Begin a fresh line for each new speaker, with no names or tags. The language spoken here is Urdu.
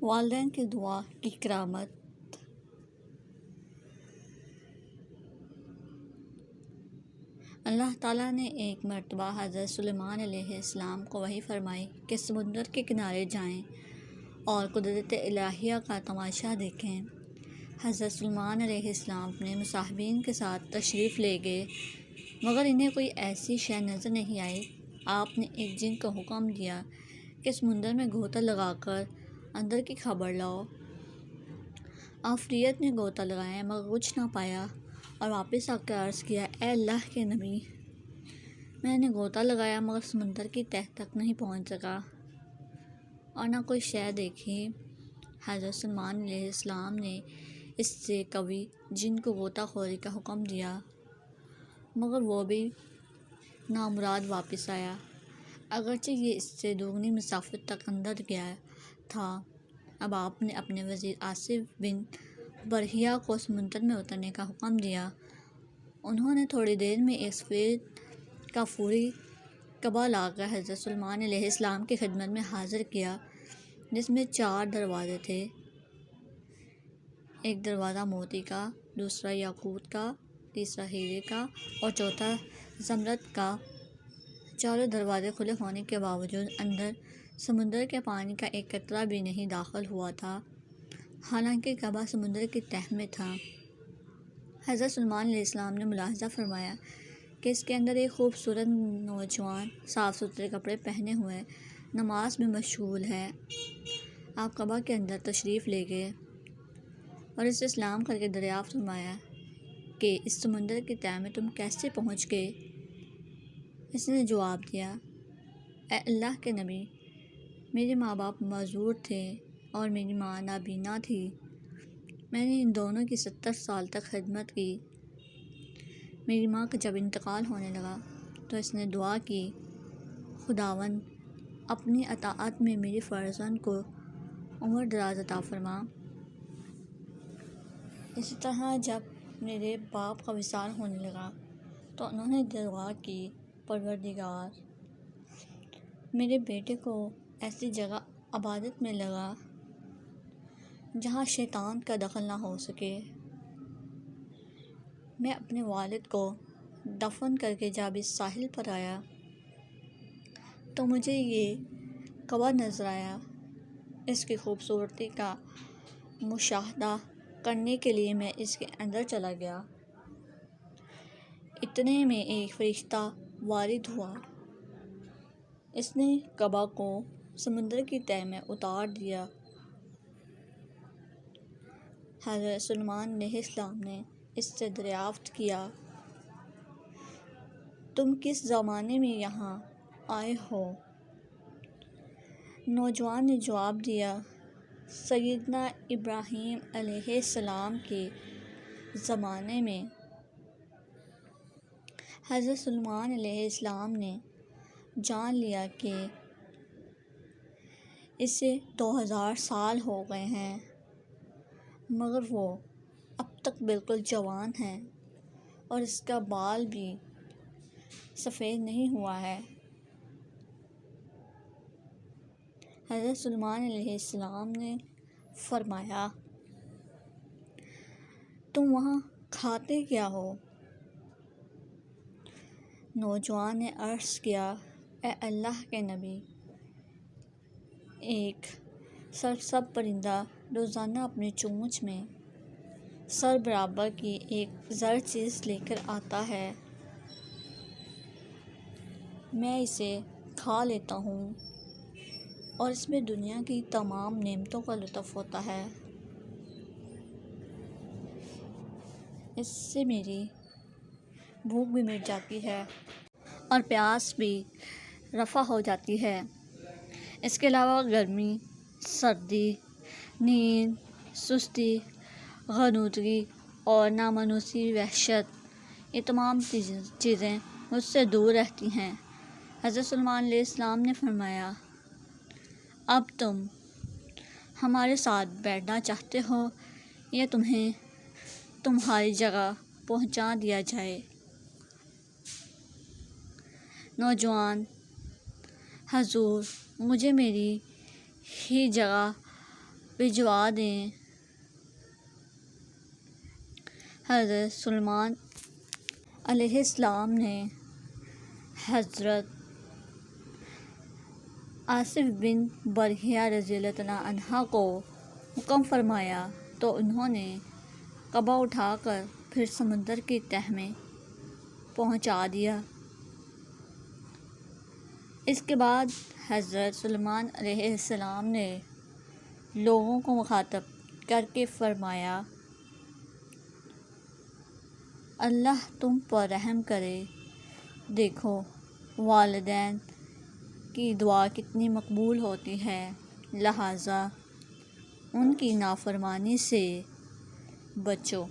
والدین کی دعا کی کرامت۔ اللہ تعالیٰ نے ایک مرتبہ حضرت سلیمان علیہ السلام کو وحی فرمائی کہ سمندر کے کنارے جائیں اور قدرت الہیہ کا تماشا دیکھیں۔ حضرت سلیمان علیہ السلام اپنے مصاحبین کے ساتھ تشریف لے گئے، مگر انہیں کوئی ایسی شے نظر نہیں آئی۔ آپ نے ایک جن کو حکم دیا کہ سمندر میں غوطہ لگا کر اندر کی خبر لاؤ۔ آفریت نے غوطہ لگایا مگر کچھ نہ پایا اور واپس آ کر عرض کیا، اے اللہ کے نبی، میں نے غوطہ لگایا مگر سمندر کی تہہ تک نہیں پہنچ سکا اور نہ کوئی شے دیکھی۔ حضرت سلیمان علیہ السلام نے اس سے قوی جن کو غوطہ خوری کا حکم دیا، مگر وہ بھی نامراد واپس آیا، اگرچہ یہ اس سے دوگنی مسافت تک اندر گیا تھا۔ اب آپ نے اپنے وزیر آصف بن برہیہ کو سمندر میں اترنے کا حکم دیا۔ انہوں نے تھوڑی دیر میں ایک سفید کافوری کعبہ لا کر حضرت سلیمان علیہ السلام کی خدمت میں حاضر کیا، جس میں 4 دروازے تھے، ایک دروازہ موتی کا، دوسرا یاقوت کا، تیسرا ہیرے کا اور چوتھا زمرد کا۔ چاروں دروازے کھلے ہونے کے باوجود اندر سمندر کے پانی کا ایک قطرہ بھی نہیں داخل ہوا تھا، حالانکہ کعبہ سمندر کی تہہ میں تھا۔ حضرت سلیمان علیہ السلام نے ملاحظہ فرمایا کہ اس کے اندر ایک خوبصورت نوجوان صاف ستھرے کپڑے پہنے ہوئے نماز میں مشغول ہے۔ آپ کعبہ کے اندر تشریف لے گئے اور اسے سلام کر کے دریافت فرمایا کہ اس سمندر کی تہہ میں تم کیسے پہنچ گئے؟ اس نے جواب دیا، اے اللہ کے نبی، میرے ماں باپ معذور تھے اور میری ماں نابینا تھی۔ میں نے ان دونوں کی 70 سال تک خدمت کی۔ میری ماں کا جب انتقال ہونے لگا تو اس نے دعا کی، خداوند اپنی اطاعت میں میرے فرزند کو عمر دراز عطا فرما۔ اسی طرح جب میرے باپ کا وصال ہونے لگا تو انہوں نے دعا کی، پروردگار میرے بیٹے کو ایسی جگہ عبادت میں لگا جہاں شیطان کا دخل نہ ہو سکے۔ میں اپنے والد کو دفن کر کے جب اس ساحل پر آیا تو مجھے یہ کعبہ نظر آیا۔ اس کی خوبصورتی کا مشاہدہ کرنے کے لیے میں اس کے اندر چلا گیا۔ اتنے میں ایک فرشتہ وارد ہوا، اس نے کعبہ کو سمندر کی تہہ میں اتار دیا۔ حضرت سلیمان علیہ السلام نے اس سے دریافت کیا، تم کس زمانے میں یہاں آئے ہو؟ نوجوان نے جواب دیا، سیدنا ابراہیم علیہ السلام کے زمانے میں۔ حضرت سلیمان علیہ السلام نے جان لیا کہ اسے 2000 سال ہو گئے ہیں، مگر وہ اب تک بالکل جوان ہے اور اس کا بال بھی سفید نہیں ہوا ہے۔ حضرت سلیمان علیہ السلام نے فرمایا، تم وہاں کھاتے کیا ہو؟ نوجوان نے عرض کیا، اے اللہ کے نبی، ایک سرسبز پرندہ روزانہ اپنی چونچ میں سر برابر کی ایک زرد چیز لے کر آتا ہے، میں اسے کھا لیتا ہوں اور اس میں دنیا کی تمام نعمتوں کا لطف ہوتا ہے۔ اس سے میری بھوک بھی مٹ جاتی ہے اور پیاس بھی رفع ہو جاتی ہے۔ اس کے علاوہ گرمی، سردی، نیند، سستی، غنودگی اور نامانوسی وحشت، یہ تمام چیزیں مجھ سے دور رہتی ہیں۔ حضرت سلیمان علیہ السلام نے فرمایا، اب تم ہمارے ساتھ بیٹھنا چاہتے ہو یا تمہیں تمہاری جگہ پہنچا دیا جائے؟ نوجوان، حضور مجھے میری ہی جگہ بھجوا دیں۔ حضرت سلیمان علیہ السلام نے حضرت آصف بن برحیہ رضی اللہ تعالیٰ عنہ کو حکم فرمایا تو انہوں نے قبا اٹھا کر پھر سمندر کی تہہ میں پہنچا دیا۔ اس کے بعد حضرت سلیمان علیہ السلام نے لوگوں کو مخاطب کر کے فرمایا، اللہ تم پر رحم کرے، دیکھو والدین کی دعا کتنی مقبول ہوتی ہے، لہٰذا ان کی نافرمانی سے بچو۔